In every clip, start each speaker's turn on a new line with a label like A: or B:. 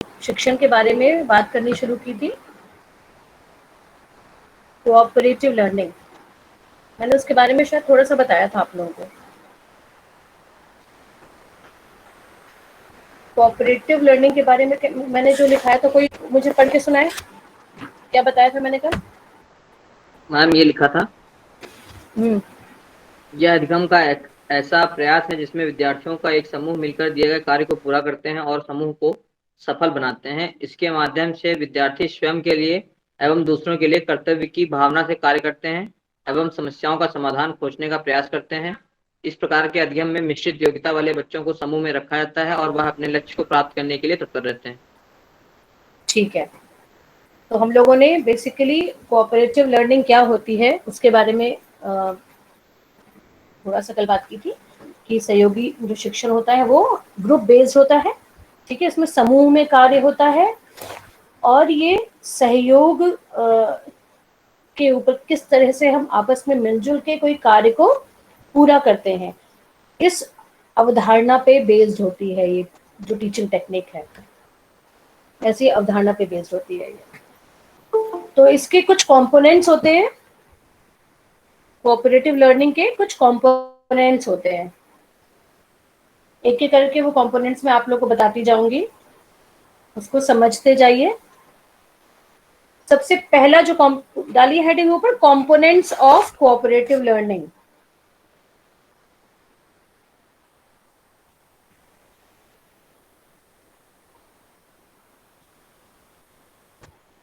A: शिक्षण के बारे में बात करनी शुरू की थी, कोऑपरेटिव लर्निंग। मैंने उसके बारे में शायद थोड़ा सा बताया था आप लोगों को। कोऑपरेटिव लर्निंग के बारे में मैंने जो लिखाया था, कोई मुझे पढ़ के सुनाए, क्या बताया था मैंने कल?
B: मैम ये लिखा था,
A: हम्म।
B: यह अधिगम का एक ऐसा प्रयास है जिसमें विद्यार्थियों का एक समूह मिलकर दिए गए कार्य को पूरा करते हैं और समूह को सफल बनाते हैं। इसके माध्यम से विद्यार्थी स्वयं के लिए एवं दूसरों के लिए कर्तव्य की भावना से कार्य करते हैं एवं समस्याओं का समाधान खोजने का प्रयास करते हैं। इस प्रकार के अधिगम में मिश्रित योग्यता वाले बच्चों को समूह में रखा जाता है और वह अपने लक्ष्य को प्राप्त करने के लिए तत्पर रहते हैं।
A: ठीक है, तो हम लोगों ने बेसिकली कोऑपरेटिव लर्निंग क्या होती है उसके बारे में थोड़ा सा कल बात की थी कि सहयोगी जो शिक्षण होता है वो ग्रुप बेस्ड होता है। ठीक है, इसमें समूह में कार्य होता है और ये सहयोग के ऊपर किस तरह से हम आपस में मिलजुल के कोई कार्य को पूरा करते हैं, इस अवधारणा पे बेस्ड होती है ये जो टीचिंग टेक्निक है, ऐसी अवधारणा पे बेस्ड होती है ये। तो इसके कुछ कंपोनेंट्स होते हैं, कोऑपरेटिव लर्निंग के कुछ कंपोनेंट्स होते हैं। एक एक करके वो कंपोनेंट्स मैं आप लोग को बताती जाऊंगी, उसको समझते जाइए। सबसे पहला जो डालिए हेडिंग ऊपर, कंपोनेंट्स ऑफ कोऑपरेटिव लर्निंग।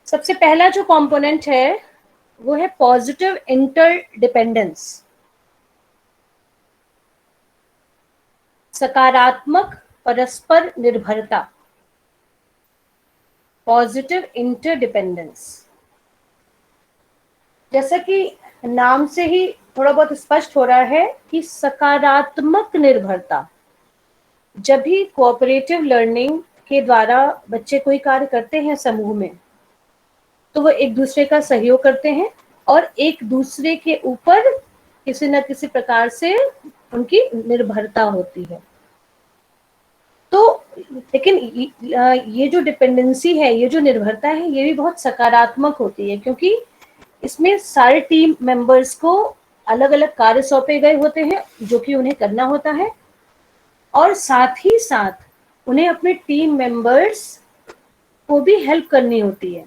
A: सबसे पहला जो कंपोनेंट है वो है पॉजिटिव इंटरडिपेंडेंस, सकारात्मक परस्पर निर्भरता, पॉजिटिव इंटरडिपेंडेंस। जैसा कि नाम से ही थोड़ा बहुत स्पष्ट हो रहा है कि सकारात्मक निर्भरता, जब भी कोऑपरेटिव लर्निंग के द्वारा बच्चे कोई कार्य करते हैं समूह में, तो वो एक दूसरे का सहयोग करते हैं और एक दूसरे के ऊपर किसी न किसी प्रकार से उनकी निर्भरता होती है। तो लेकिन ये जो डिपेंडेंसी है, ये जो निर्भरता है, ये भी बहुत सकारात्मक होती है, क्योंकि इसमें सारे टीम मेंबर्स को अलग अलग कार्य सौंपे गए होते हैं जो कि उन्हें करना होता है, और साथ ही साथ उन्हें अपने टीम मेंबर्स को भी हेल्प करनी होती है।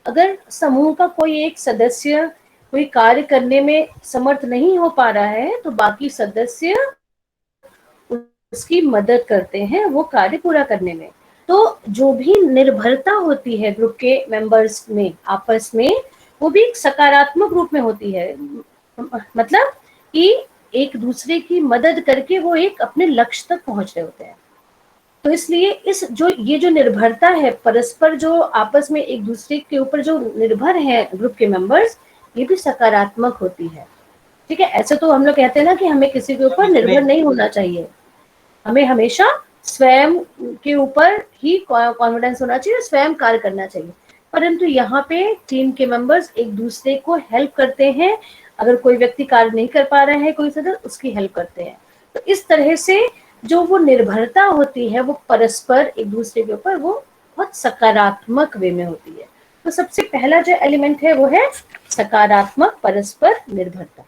A: अगर समूह का कोई एक सदस्य कोई कार्य करने में समर्थ नहीं हो पा रहा है, तो बाकी सदस्य उसकी मदद करते हैं वो कार्य पूरा करने में। तो जो भी निर्भरता होती है ग्रुप के मेंबर्स में आपस में, वो भी एक सकारात्मक रूप में होती है। मतलब कि एक दूसरे की मदद करके वो एक अपने लक्ष्य तक पहुंच रहे होते हैं। तो इसलिए इस जो ये जो निर्भरता है, परस्पर जो आपस में एक दूसरे के ऊपर जो निर्भर है ग्रुप के मेंबर्स, ये भी सकारात्मक होती है। ठीक है, ऐसे तो हम लोग कहते हैं ना कि हमें किसी के ऊपर निर्भर
B: इसमें
A: नहीं होना चाहिए, हमें हमेशा स्वयं के ऊपर ही कॉन्फिडेंस होना चाहिए, स्वयं कार्य करना चाहिए। परंतु यहाँ पे टीम के मेंबर्स एक दूसरे को हेल्प करते हैं, अगर कोई व्यक्ति कार्य नहीं कर पा रहा है कोई सदस्य, उसकी हेल्प करते हैं। तो इस तरह से जो वो निर्भरता होती है वो परस्पर एक दूसरे के ऊपर वो बहुत सकारात्मक वे में होती है। तो सबसे पहला जो एलिमेंट है वो है सकारात्मक परस्पर निर्भरता।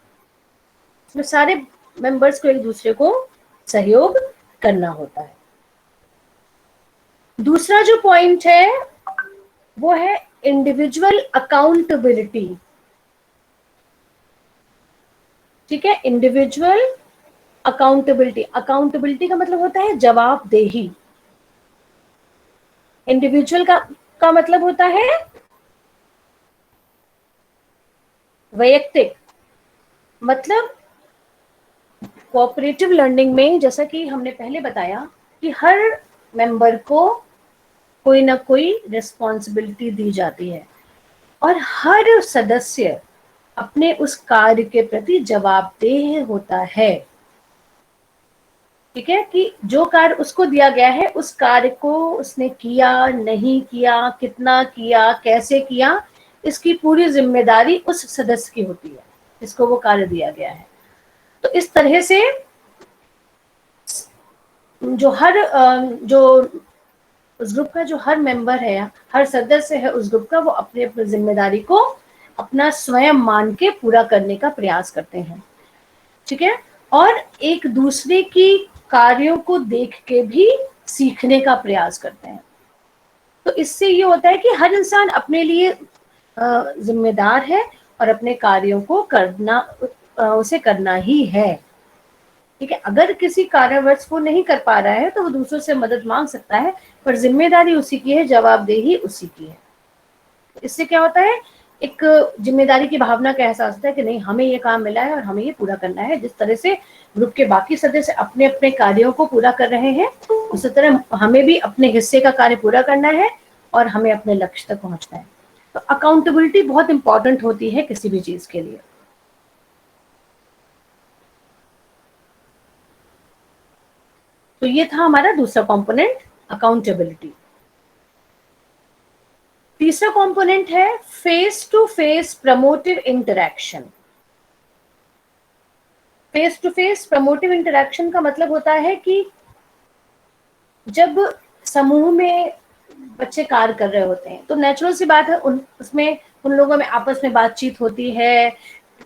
A: इसमें सारे मेंबर्स को एक दूसरे को सहयोग करना होता है। दूसरा जो पॉइंट है वो है इंडिविजुअल अकाउंटेबिलिटी। ठीक है, इंडिविजुअल अकाउंटेबिलिटी, अकाउंटेबिलिटी का मतलब होता है जवाबदेही। इंडिविजुअल का मतलब होता है वैयक्तिक। मतलब कोऑपरेटिव लर्निंग में जैसा कि हमने पहले बताया कि हर मेंबर को कोई ना कोई रिस्पॉन्सिबिलिटी दी जाती है और हर सदस्य अपने उस कार्य के प्रति जवाबदेह होता है। ठीक है, कि जो कार्य उसको दिया गया है उस कार्य को उसने किया नहीं किया, कितना किया, कैसे किया, इसकी पूरी जिम्मेदारी उस सदस्य की होती है जिसको वो कार्य दिया गया है। तो इस तरह से जो हर जो उस ग्रुप का जो हर मेंबर है, हर सदस्य है उस ग्रुप का, वो अपनी अपनी जिम्मेदारी को अपना स्वयं मान के पूरा करने का प्रयास करते हैं, ठीक है, और एक दूसरे की कार्यों को देख के भी सीखने का प्रयास करते हैं। तो इससे ये होता है कि हर इंसान अपने लिए जिम्मेदार है और अपने कार्यों को करना उसे करना ही है, ठीक है। अगर किसी कारणवश वो नहीं कर पा रहा है तो वो दूसरों से मदद मांग सकता है, पर जिम्मेदारी उसी की है, जवाबदेही उसी की है। इससे क्या होता है, एक जिम्मेदारी की भावना का एहसास होता है कि नहीं, हमें ये काम मिला है और हमें ये पूरा करना है। जिस तरह से ग्रुप के बाकी सदस्य अपने अपने कार्यों को पूरा कर रहे हैं, उसी तरह हमें भी अपने हिस्से का कार्य पूरा करना है और हमें अपने लक्ष्य तक पहुंचना है। तो अकाउंटेबिलिटी बहुत इंपॉर्टेंट होती है किसी भी चीज के लिए। तो ये था हमारा दूसरा कंपोनेंट, अकाउंटेबिलिटी। तीसरा कंपोनेंट है face to face promotive interaction. Face to face promotive interaction का मतलब होता है कि जब समूह में बच्चे कार्य कर रहे होते हैं तो नेचुरल सी बात है, उसमें उन लोगों में आपस में बातचीत होती है,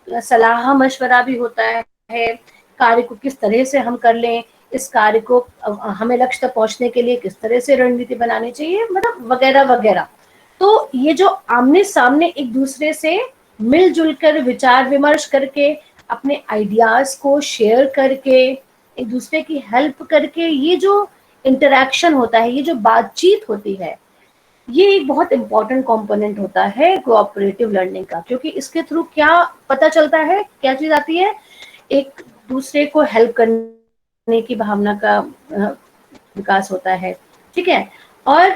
A: सलाह मशवरा भी होता है, कार्य को किस तरह से हम कर लें, इस कार्य को हमें लक्ष्य तक पहुंचने के लिए किस तरह से रणनीति बनानी चाहिए, मतलब वगैरह वगैरह। तो ये जो आमने सामने एक दूसरे से मिलजुल कर विचार विमर्श करके अपने आइडियाज को शेयर करके एक दूसरे की हेल्प करके ये जो इंटरैक्शन होता है, ये जो बातचीत होती है, ये एक बहुत इंपॉर्टेंट कंपोनेंट होता है कोऑपरेटिव लर्निंग का। क्योंकि इसके थ्रू क्या पता चलता है, क्या चीज आती है, एक दूसरे को हेल्प करने की भावना का विकास होता है, ठीक है। और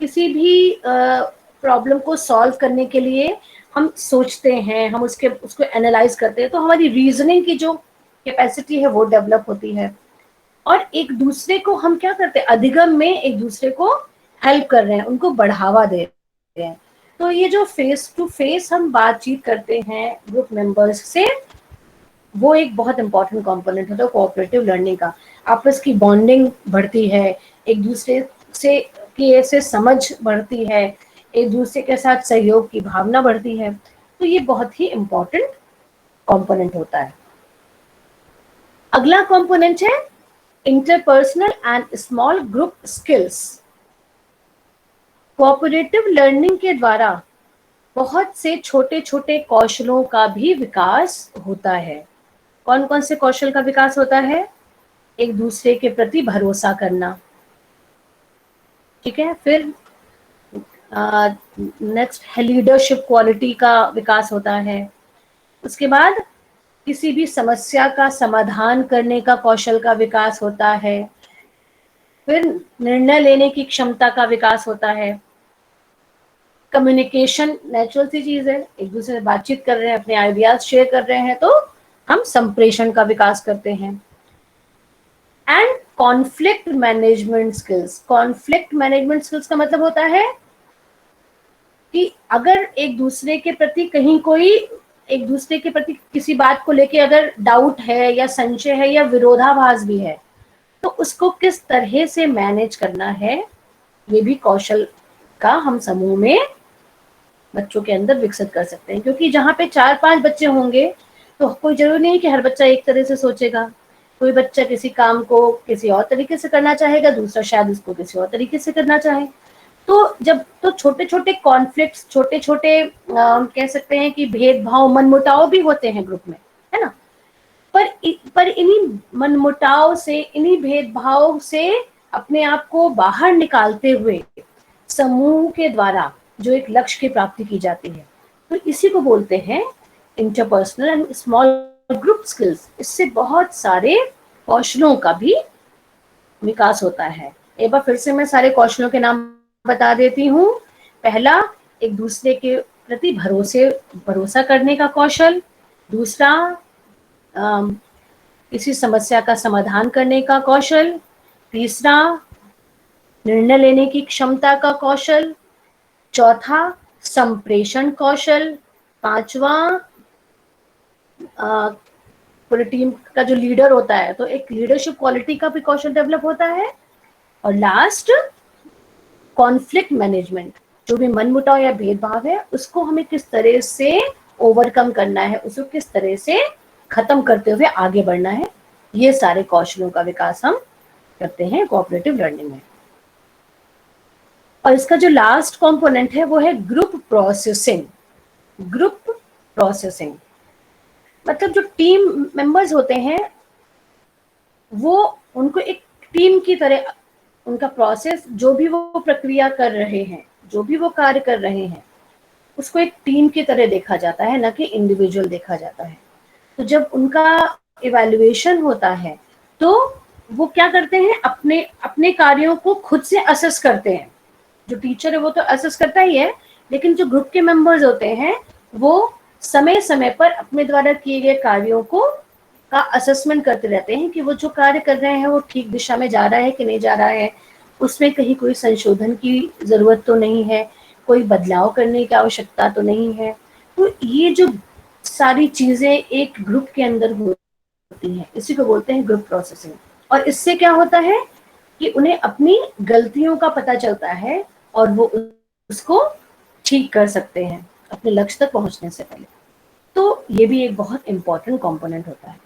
A: किसी भी प्रॉब्लम को सॉल्व करने के लिए हम सोचते हैं, हम उसको एनालाइज करते हैं, तो हमारी रीजनिंग की जो कैपेसिटी है वो डेवलप होती है। और एक दूसरे को हम क्या करते हैं, अधिगम में एक दूसरे को हेल्प कर रहे हैं, उनको बढ़ावा दे रहे हैं। तो ये जो फेस टू फेस हम बातचीत करते हैं ग्रुप मेंबर्स से, वो एक बहुत इंपॉर्टेंट कंपोनेंट होता है कोऑपरेटिव लर्निंग का। आपस की बॉन्डिंग बढ़ती है, एक दूसरे से की ऐसे समझ बढ़ती है, एक दूसरे के साथ सहयोग की भावना बढ़ती है। तो ये बहुत ही इंपॉर्टेंट कंपोनेंट होता है। अगला कंपोनेंट है interpersonal and small group skills. Cooperative learning के द्वारा बहुत से छोटे छोटे कौशलों का भी विकास होता है। कौन कौन से कौशल का विकास होता है? एक दूसरे के प्रति भरोसा करना, ठीक है। फिर नेक्स्ट है लीडरशिप क्वालिटी का विकास होता है। उसके बाद किसी भी समस्या का समाधान करने का कौशल का विकास होता है। फिर निर्णय लेने की क्षमता का विकास होता है। कम्युनिकेशन नेचुरल सी चीज है, एक दूसरे से बातचीत कर रहे हैं, अपने आइडियाज शेयर कर रहे हैं, तो हम संप्रेषण का विकास करते हैं। And conflict management skills. Conflict management skills का मतलब होता है कि अगर एक दूसरे के प्रति कहीं कोई एक दूसरे के प्रति किसी बात को लेके अगर डाउट है या संशय है या विरोधाभास भी है, तो उसको किस तरह से मैनेज करना है, ये भी कौशल का हम समूह में बच्चों के अंदर विकसित कर सकते हैं। क्योंकि जहाँ पे 4-5 बच्चे होंगे तो कोई जरूरी नहीं कि हर बच्चा एक तरह से सोचेगा। कोई बच्चा किसी काम को किसी और तरीके से करना चाहेगा, दूसरा शायद उसको किसी और तरीके से करना चाहे। तो जब तो छोटे छोटे कॉन्फ्लिक्ट्स, छोटे छोटे कह सकते हैं कि भेदभाव, मनमुटाव भी होते हैं ग्रुप में, है ना। पर इन्हीं मनमुटाव से, इन्हीं भेदभाव से अपने आप को बाहर निकालते हुए समूह के द्वारा जो एक लक्ष्य की प्राप्ति की जाती है, तो इसी को बोलते हैं interpersonal and small group skills. इससे बहुत सारे कौशलों का भी विकास होता है। एक बार फिर से मैं सारे कौशलों के नाम बता देती हूँ। पहला, एक दूसरे के प्रति भरोसा करने का कौशल। दूसरा, किसी समस्या का समाधान करने का कौशल। तीसरा, निर्णय लेने की क्षमता का कौशल। चौथा, संप्रेषण कौशल। पांचवा, पूरी टीम का जो लीडर होता है तो एक लीडरशिप क्वालिटी का भी कौशल डेवलप होता है। और लास्ट, कॉन्फ्लिक्ट मैनेजमेंट, जो भी मनमुटाव या भेदभाव है उसको हमें किस तरह से ओवरकम करना है, उसको किस तरह से खत्म करते हुए आगे बढ़ना है, ये सारे कौशलों का विकास हम करते हैं कोऑपरेटिव लर्निंग में। और इसका जो लास्ट कंपोनेंट है वो है ग्रुप प्रोसेसिंग। ग्रुप प्रोसेसिंग मतलब जो टीम मेंबर्स होते हैं वो उनको एक टीम की तरह उनका प्रोसेस, जो भी वो प्रक्रिया कर रहे हैं, जो भी वो कार्य कर रहे हैं, उसको एक टीम की तरह देखा जाता है, ना कि इंडिविजुअल देखा जाता है। तो जब उनका इवैल्यूएशन होता है तो वो क्या करते हैं, अपने अपने कार्यों को खुद से असेस करते हैं। जो टीचर है वो तो असेस करता ही है, लेकिन जो ग्रुप के मेंबर्स होते हैं वो समय समय पर अपने द्वारा किए गए कार्यों को का असेसमेंट करते रहते हैं कि वो जो कार्य कर रहे हैं वो ठीक दिशा में जा रहा है कि नहीं जा रहा है, उसमें कहीं कोई संशोधन की जरूरत तो नहीं है, कोई बदलाव करने की आवश्यकता तो नहीं है। तो ये जो सारी चीजें एक ग्रुप के अंदर होती हैं, इसी को बोलते हैं ग्रुप प्रोसेसिंग। और इससे क्या होता है कि उन्हें अपनी गलतियों का पता चलता है और वो उसको ठीक कर सकते हैं अपने लक्ष्य तक पहुंचने से पहले। तो ये भी एक बहुत इंपॉर्टेंट कंपोनेंट होता है।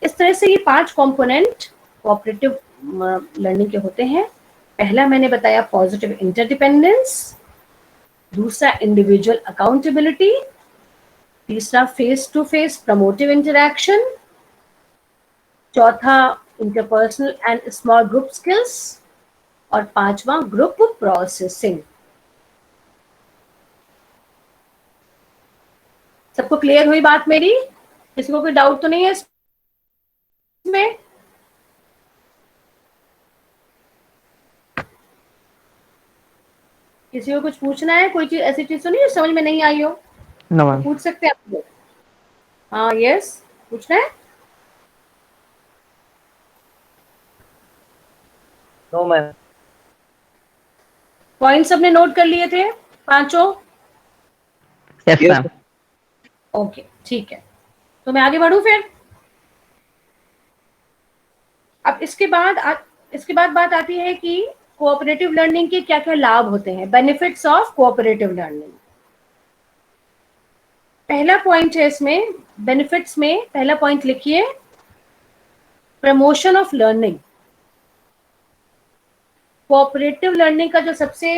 A: इस तरह से ये 5 कंपोनेंट कोऑपरेटिव लर्निंग के होते हैं। पहला मैंने बताया पॉजिटिव इंटरडिपेंडेंस, दूसरा इंडिविजुअल अकाउंटेबिलिटी, तीसरा face to face promotive interaction, चौथा interpersonal and small group skills, और पांचवा ग्रुप प्रोसेसिंग। सबको क्लियर हुई बात मेरी? किसी को कोई डाउट तो नहीं है इसमें? किसी को कुछ पूछना है? कोई चीज ऐसी चीज तो नहीं है समझ में नहीं आई हो
C: नो
A: तो
C: मैम।
A: पूछ सकते हैं आप लोग। हाँ यस, पूछना है?
B: No ma'am.
A: पॉइंट सबने नोट कर लिए थे पांचों?
C: Yes ma'am.
A: ओके ठीक है, तो मैं आगे बढ़ूं फिर। अब इसके बाद बात आती है कि कोऑपरेटिव लर्निंग के क्या क्या लाभ होते हैं, बेनिफिट्स ऑफ कोऑपरेटिव लर्निंग। पहला पॉइंट है इसमें, बेनिफिट्स में पहला पॉइंट लिखिए, promotion of learning. Cooperative learning का जो सबसे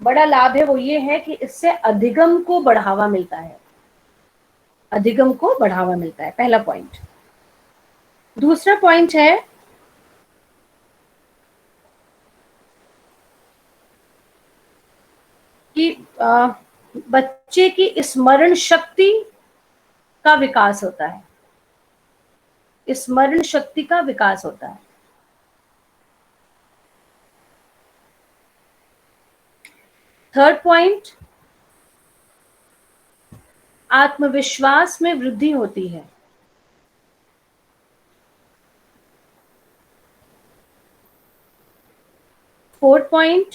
A: बड़ा लाभ है वो ये है कि इससे अधिगम को बढ़ावा मिलता है। अधिगम को बढ़ावा मिलता है, पहला पॉइंट। दूसरा पॉइंट है कि बच्चे की स्मरण शक्ति का विकास होता है। स्मरण शक्ति का विकास होता है। थर्ड पॉइंट, आत्मविश्वास में वृद्धि होती है। फोर्थ पॉइंट,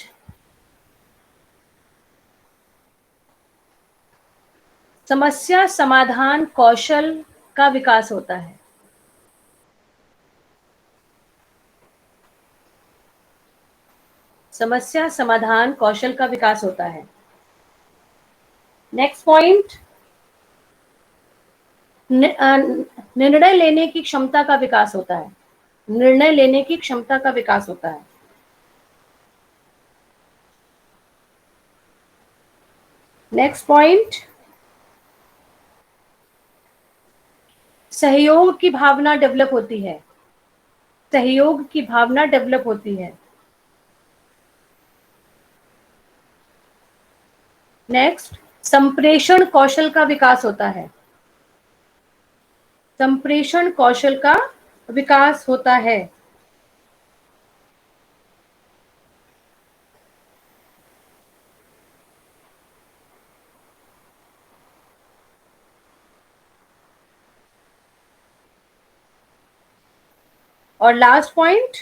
A: समस्या समाधान कौशल का विकास होता है। समस्या समाधान कौशल का विकास होता है। नेक्स्ट पॉइंट, निर्णय लेने की क्षमता का विकास होता है। निर्णय लेने की क्षमता का विकास होता है। नेक्स्ट पॉइंट, सहयोग की भावना डेवलप होती है। सहयोग की भावना डेवलप होती है। नेक्स्ट, संप्रेषण कौशल का विकास होता है। संप्रेषण कौशल का विकास होता है। और लास्ट पॉइंट,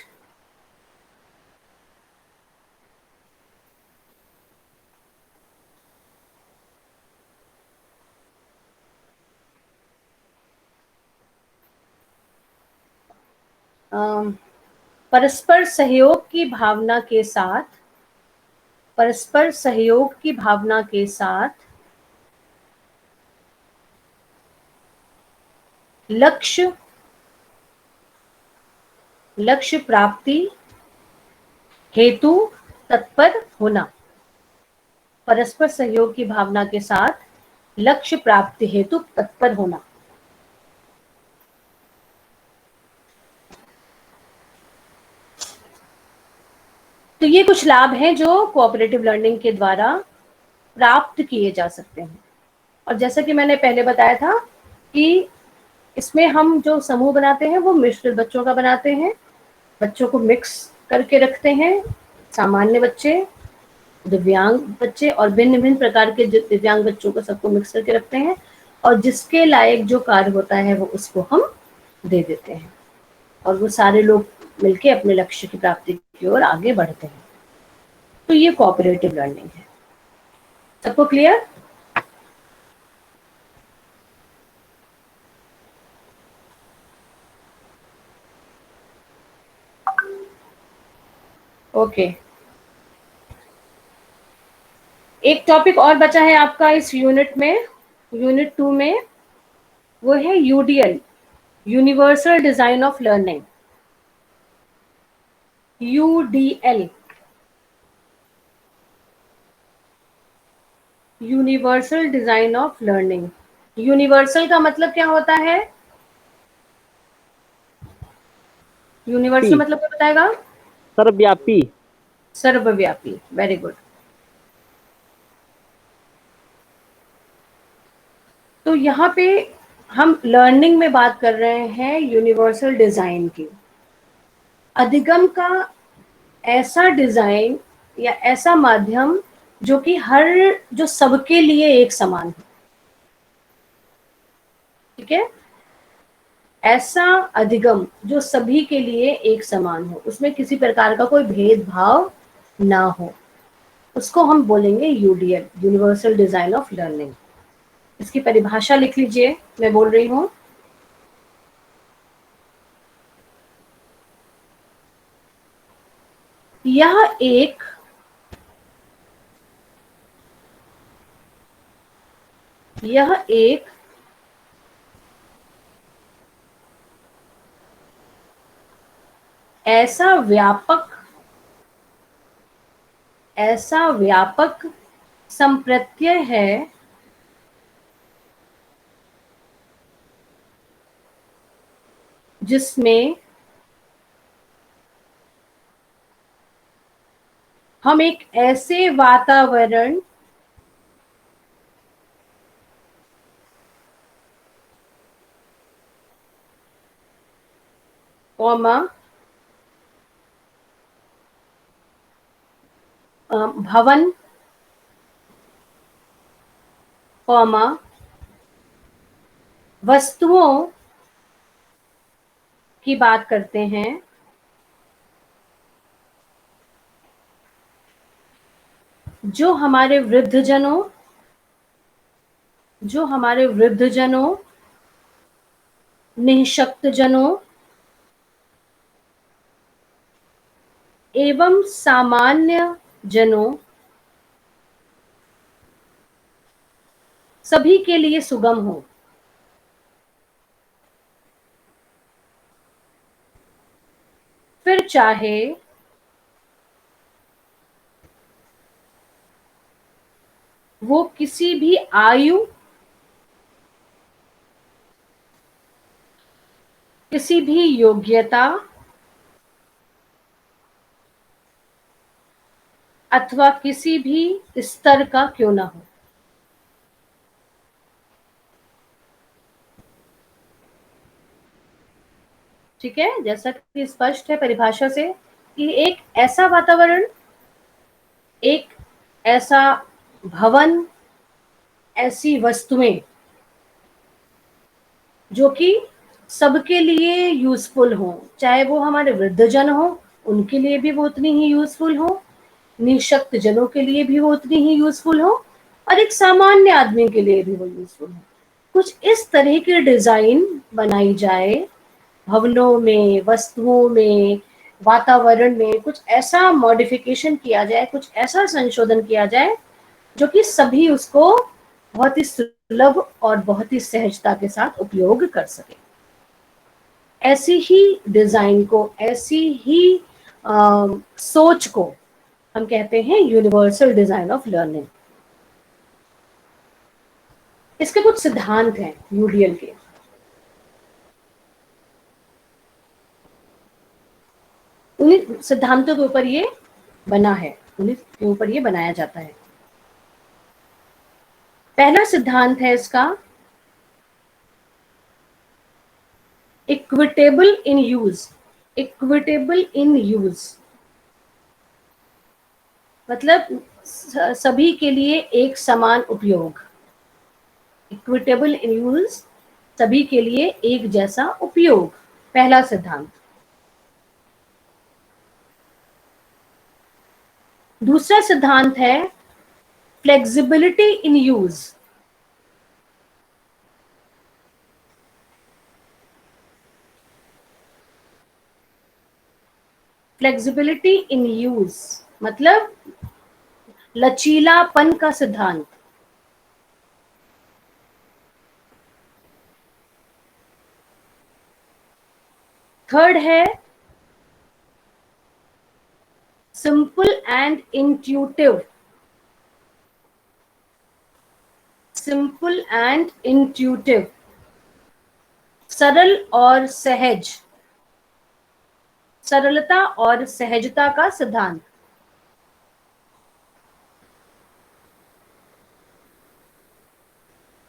A: परस्पर सहयोग की भावना के साथ, परस्पर सहयोग की भावना के साथ लक्ष्य प्राप्ति हेतु तत्पर होना। परस्पर सहयोग की भावना के साथ लक्ष्य प्राप्ति हेतु तत्पर होना। तो ये कुछ लाभ हैं जो कोऑपरेटिव लर्निंग के द्वारा प्राप्त किए जा सकते हैं। और जैसा कि मैंने पहले बताया था कि इसमें हम जो समूह बनाते हैं वो मिश्रित बच्चों का बनाते हैं, बच्चों को मिक्स करके रखते हैं, सामान्य बच्चे, दिव्यांग बच्चे और भिन्न भिन्न प्रकार के दिव्यांग बच्चों को सबको मिक्स करके रखते हैं, और जिसके लायक जो कार्य होता है वो उसको हम दे देते हैं, और वो सारे लोग मिलके अपने लक्ष्य की प्राप्ति की ओर आगे बढ़ते हैं। तो ये कोऑपरेटिव लर्निंग है। सबको क्लियर? ओके। एक टॉपिक और बचा है आपका इस यूनिट में, यूनिट 2 में, वो है UDL, universal design of learning. UDL, universal design of learning. Universal का मतलब क्या होता है? यूनिवर्सल मतलब क्या बताएगा?
C: सर्वव्यापी।
A: सर्वव्यापी। Very good. तो यहाँ पे हम लर्निंग में बात कर रहे हैं यूनिवर्सल डिजाइन की। अधिगम का ऐसा डिजाइन या ऐसा माध्यम जो कि जो सबके लिए एक समान है। ठीक है? ऐसा अधिगम जो सभी के लिए एक समान हो, उसमें किसी प्रकार का कोई भेदभाव ना हो, उसको हम बोलेंगे UDL, universal design of learning. इसकी परिभाषा लिख लीजिए, मैं बोल रही हूं। यह एक ऐसा व्यापक संप्रत्यय है जिसमें हम एक ऐसे वातावरण भवन वस्तुओं की बात करते हैं जो हमारे वृद्धजनों, निःशक्तजनों एवं सामान्य जनों सभी के लिए सुगम हो। फिर चाहे वो किसी भी आयु, किसी भी योग्यता अथवा किसी भी स्तर का क्यों ना हो। ठीक है? जैसा कि स्पष्ट है परिभाषा से कि एक ऐसा वातावरण, एक ऐसा भवन, ऐसी वस्तुएं जो कि सबके लिए यूजफुल हो, चाहे वो हमारे वृद्धजन हो, उनके लिए भी वो उतनी ही यूजफुल हो, निःशक्त जनों के लिए भी वो उतनी ही यूजफुल हो, और एक सामान्य आदमी के लिए भी वो यूजफुल हो। कुछ इस तरह की डिजाइन बनाई जाए भवनों में, वस्तुओं में, वातावरण में कुछ ऐसा मॉडिफिकेशन किया जाए, कुछ ऐसा संशोधन किया जाए जो कि सभी उसको बहुत ही सुलभ और बहुत ही सहजता के साथ उपयोग कर सके। ऐसी ही डिजाइन को, ऐसी ही सोच को हम कहते हैं यूनिवर्सल डिजाइन ऑफ लर्निंग। इसके कुछ सिद्धांत हैं यूडीएल के। उन्हीं सिद्धांतों के ऊपर ये बना है, उन्हीं के ऊपर ये बनाया जाता है। पहला सिद्धांत है इसका equitable in use. Equitable in use मतलब सभी के लिए एक समान उपयोग। इक्विटेबल इन यूज, सभी के लिए एक जैसा उपयोग, पहला सिद्धांत। दूसरा सिद्धांत है flexibility in use. Flexibility in use मतलब लचीलापन का सिद्धांत। थर्ड है simple and intuitive. Simple and intuitive, सरल और सहज, सरलता और सहजता का सिद्धांत।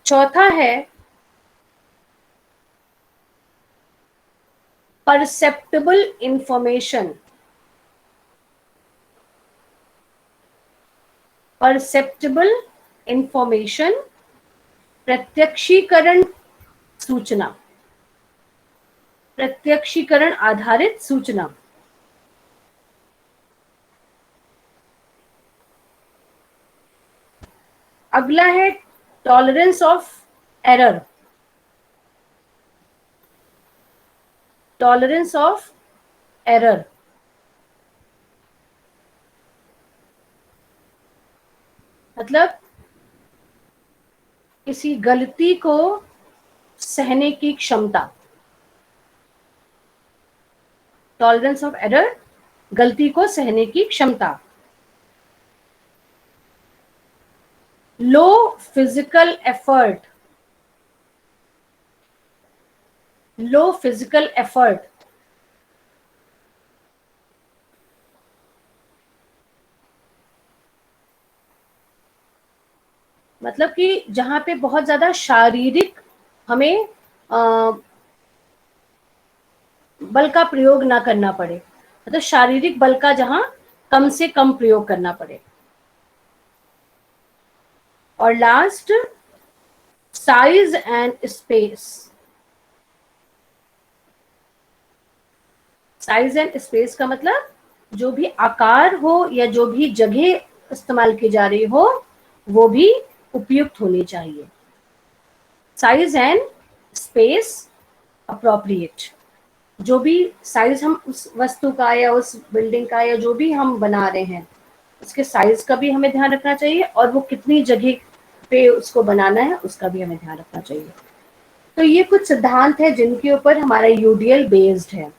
A: चौथा है परसेप्टेबल इंफॉर्मेशन। परसेप्टेबल इंफॉर्मेशन, प्रत्यक्षीकरण सूचना, प्रत्यक्षीकरण आधारित सूचना। अगला है tolerance of error. Tolerance of error मतलब किसी गलती को सहने की क्षमता। टॉलरेंस ऑफ एरर, गलती को सहने की क्षमता। लो फिजिकल एफर्ट। लो फिजिकल एफर्ट मतलब कि जहां पे बहुत ज्यादा शारीरिक हमें बल का प्रयोग ना करना पड़े, मतलब शारीरिक बल का जहां कम से कम प्रयोग करना पड़े। और last size and space. Size and space का मतलब जो भी आकार हो या जो भी जगह इस्तेमाल की जा रही हो वो भी उपयुक्त होनी चाहिए। Size and space appropriate. जो भी साइज हम उस वस्तु का या उस बिल्डिंग का या जो भी हम बना रहे हैं उसके साइज का भी हमें ध्यान रखना चाहिए और वो कितनी जगह पे उसको बनाना है उसका भी हमें ध्यान रखना चाहिए। तो ये कुछ सिद्धांत है जिनके ऊपर हमारा यूडीएल बेस्ड है।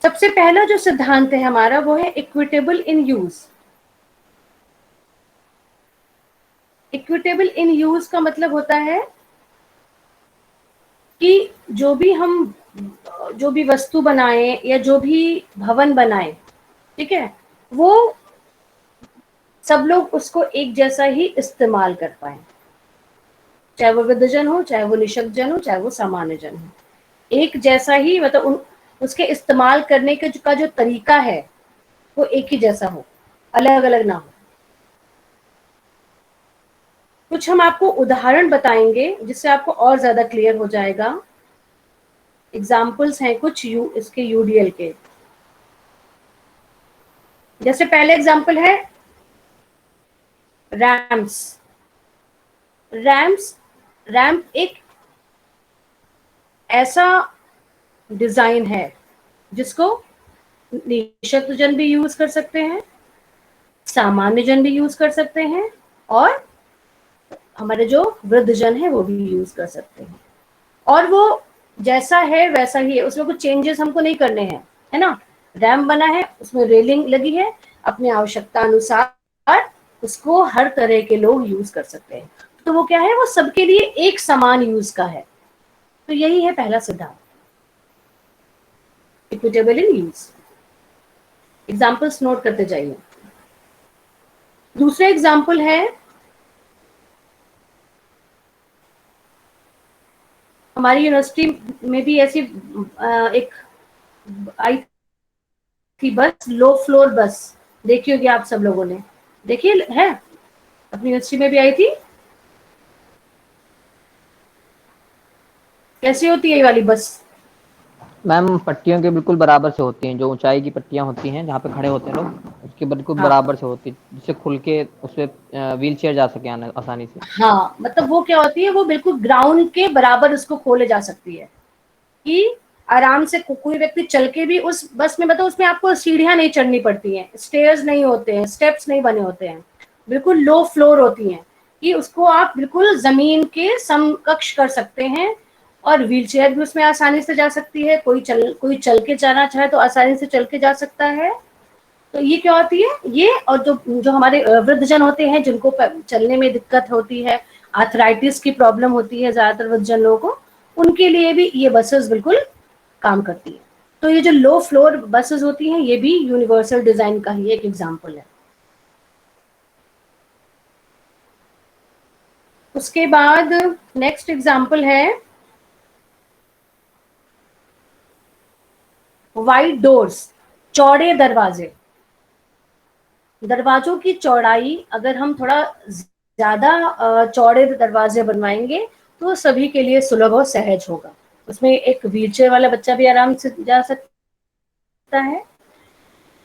A: सबसे पहला जो सिद्धांत है हमारा वो है equitable in use. Equitable in use का मतलब होता है कि जो भी वस्तु बनाए या जो भी भवन बनाए, ठीक है, वो सब लोग उसको एक जैसा ही इस्तेमाल कर पाए, चाहे वो वृद्धजन हो, चाहे वो निशक्तजन हो, चाहे वो सामान्य जन हो। एक जैसा ही मतलब उसके इस्तेमाल करने का जो तरीका है वो एक ही जैसा हो, अलग अलग ना हो। कुछ हम आपको उदाहरण बताएंगे जिससे आपको और ज्यादा क्लियर हो जाएगा। एग्जाम्पल्स हैं कुछ इसके यूडीएल के। जैसे पहले एग्जाम्पल है रैम्प्स। रैम्प एक ऐसा डिजाइन है जिसको निःशक्त जन भी यूज कर सकते हैं, सामान्य जन भी यूज कर सकते हैं, और हमारे जो वृद्ध जन है वो भी यूज कर सकते हैं। और वो जैसा है वैसा ही है, उसमें कुछ चेंजेस हमको नहीं करने हैं, है ना। रैम बना है, उसमें रेलिंग लगी है, अपने आवश्यकता अनुसार उसको हर तरह के लोग यूज कर सकते हैं। तो वो क्या है, वो सबके लिए एक समान यूज का है। तो यही है पहला सिद्धांत, equitable in use. Examples note करते जाइए। दूसरा एग्जाम्पल है, हमारी यूनिवर्सिटी में भी ऐसी एक आई थी बस, लो फ्लोर बस, देखी होगी आप सब लोगों ने, देखिए है, अपनी यूनिवर्सिटी में भी आई थी। कैसी होती है ये वाली बस?
C: मैम पट्टियों के बिल्कुल बराबर से होती हैं, जो ऊंचाई की पट्टियां होती हैं जहाँ पे खड़े होते हैं लोग, उसके बिल्कुल
A: हाँ
C: बराबर से होती है, जिससे खुल के उसपे व्हील चेयर जा सके आसानी से।
A: हाँ, मतलब वो क्या होती है, वो बिल्कुल ग्राउंड के बराबर उसको खोले जा सकती है कि आराम से कोई व्यक्ति चल के भी उस बस में, मतलब उसमें आपको सीढ़ियां नहीं चढ़नी पड़ती हैं, स्टेयर्स नहीं होते हैं, स्टेप्स नहीं बने होते हैं, बिल्कुल लो फ्लोर होती हैं कि उसको आप बिल्कुल जमीन के समकक्ष कर सकते हैं। और व्हीलचेयर भी उसमें आसानी से जा सकती है, कोई चल के जाना चाहे तो आसानी से चल के जा सकता है। तो ये क्या होती है, ये और जो जो हमारे वृद्ध जन होते हैं जिनको चलने में दिक्कत होती है, आर्थराइटिस की प्रॉब्लम होती है ज्यादातर वृद्ध जन लोगों को, उनके लिए भी ये बसेस बिल्कुल काम करती है। तो ये जो लो फ्लोर बसेस होती हैं ये भी यूनिवर्सल डिजाइन का ही एक एग्जांपल है। उसके बाद नेक्स्ट एग्जांपल है वाइड डोर्स, चौड़े दरवाजे। दरवाजों की चौड़ाई अगर हम थोड़ा ज्यादा चौड़े दरवाजे बनवाएंगे तो सभी के लिए सुलभ और सहज होगा। उसमें एक व्हीलचेयर वाला बच्चा भी आराम से जा सकता है,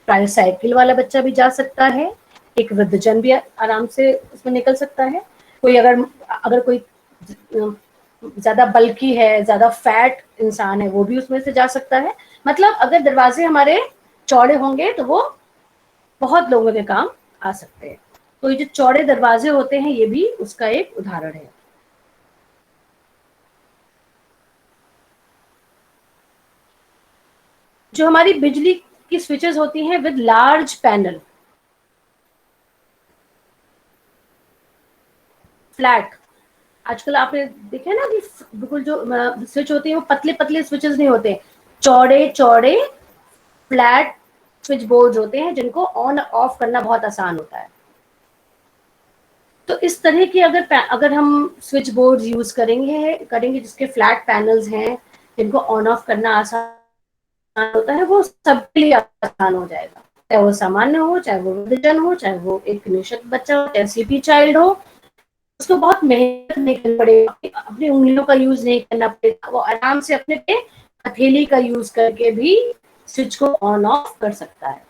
A: ट्राईसाइकिल वाला बच्चा भी जा सकता है, एक वृद्धजन भी आराम से उसमें निकल सकता है। कोई अगर अगर कोई ज्यादा बल्की है, ज्यादा फैट इंसान है, वो भी उसमें से जा सकता है। मतलब अगर दरवाजे हमारे चौड़े होंगे तो वो बहुत लोगों के काम आ सकते हैं। तो ये जो चौड़े दरवाजे होते हैं ये भी उसका एक उदाहरण है। जो हमारी बिजली की स्विचेस होती हैं विद लार्ज पैनल, फ्लैट, आजकल आपने देखा है ना कि बिल्कुल जो स्विच होते हैं वो पतले पतले स्विचेस नहीं होते, चौड़े चौड़े फ्लैट स्विच बोर्ड होते हैं जिनको ऑन ऑफ करना बहुत आसान होता है। तो इस तरह की अगर हम स्विच बोर्ड यूज करेंगे जिसके फ्लैट पैनल्स हैं, जिनको ऑन ऑफ करना आसान होता है, वो सबके लिए आसान हो जाएगा, चाहे वो सामान्य हो, चाहे वो वृद्धजन हो, चाहे वो एक निःशक्त बच्चा हो, चाहे सीपी चाइल्ड हो। उसको बहुत मेहनत नहीं करनी पड़ेगा, अपनी उंगलियों का यूज नहीं करना पड़ेगा, वो आराम से अपने पे हथेली का यूज करके भी स्विच को ऑन ऑफ कर सकता है।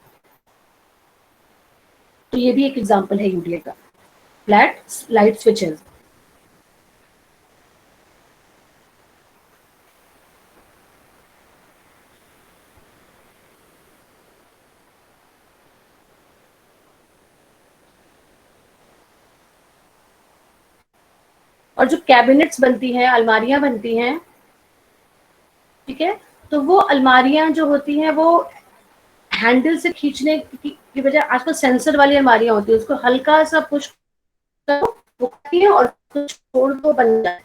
A: तो ये भी एक एग्जांपल है यूडीए का, फ्लैट लाइट स्विचेस। और जो कैबिनेट्स बनती हैं, अलमारियां बनती हैं, ठीक है, तो वो अलमारियां जो होती हैं वो हैंडल से खींचने की बजाय आजकल सेंसर वाली अलमारियां होती है, उसको हल्का सा पुश करो वो खुलती है और छोड़ दो बन जाए।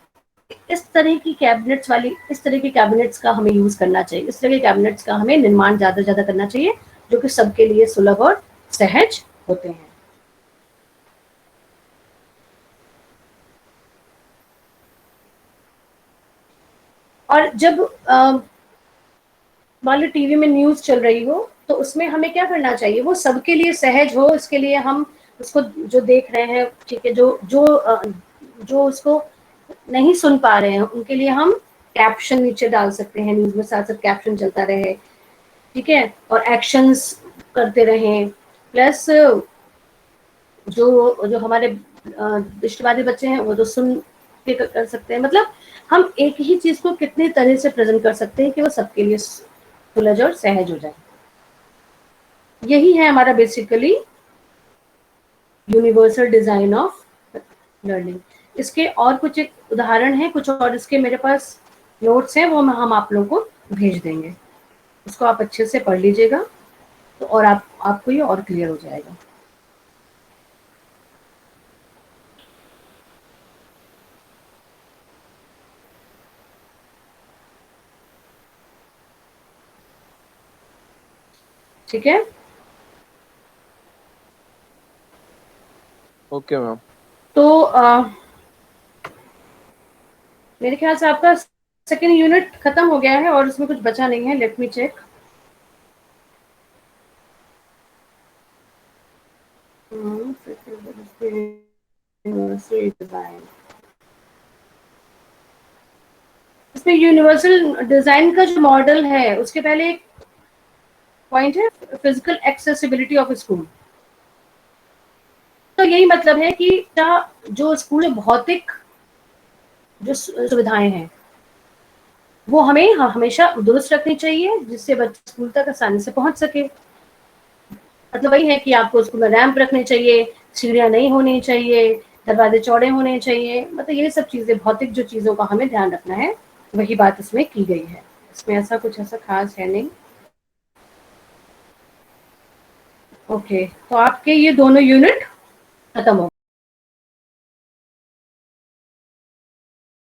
A: इस तरह की कैबिनेट्स का हमें यूज करना चाहिए, इस तरह के कैबिनेट्स का हमें निर्माण ज्यादा से ज्यादा करना चाहिए जो कि सबके लिए सुलभ और सहज होते हैं। और जब मान लो टीवी में न्यूज चल रही हो तो उसमें हमें क्या करना चाहिए, वो सबके लिए सहज हो, इसके लिए हम उसको जो देख रहे हैं, ठीक है, जो उसको नहीं सुन पा रहे हैं उनके लिए हम कैप्शन नीचे डाल सकते हैं, न्यूज में साथ साथ कैप्शन चलता रहे, ठीक है, और एक्शंस करते रहें। प्लस जो जो हमारे दृष्टिबाधित बच्चे हैं वो तो सुन के कर सकते हैं, मतलब हम एक ही चीज को कितनी तरह से प्रेजेंट कर सकते हैं कि वो सबके लिए सुलझ और सहज हो जाए। यही है हमारा basically universal design of learning. इसके और कुछ एक उदाहरण है, कुछ और इसके मेरे पास नोट्स हैं, वो हम आप लोगों को भेज देंगे, उसको आप अच्छे से पढ़ लीजिएगा तो और आपको ये और क्लियर हो जाएगा। ठीक है,
D: ओके मैम।
A: तो मेरे ख्याल से आपका सेकेंड यूनिट खत्म हो गया है और उसमें कुछ बचा नहीं है। Let me check. इसमें यूनिवर्सल डिजाइन का जो मॉडल है उसके पहले एक पॉइंट है फिजिकल एक्सेसिबिलिटी ऑफ स्कूल। तो यही मतलब है कि जो स्कूल में भौतिक जो सुविधाएं हैं वो हमें हमेशा दुरुस्त रखनी चाहिए, जिससे बच्चे स्कूल तक आसानी से पहुंच सके। मतलब वही है कि आपको स्कूल में रैंप रखने चाहिए, सीढ़ियां नहीं होनी चाहिए, दरवाजे चौड़े होने चाहिए, मतलब ये सब चीजें, भौतिक जो चीजों का हमें ध्यान रखना है, वही बात इसमें की गई है। इसमें ऐसा कुछ ऐसा खास है नहीं। ओके, तो आपके ये दोनों यूनिट खत्म हो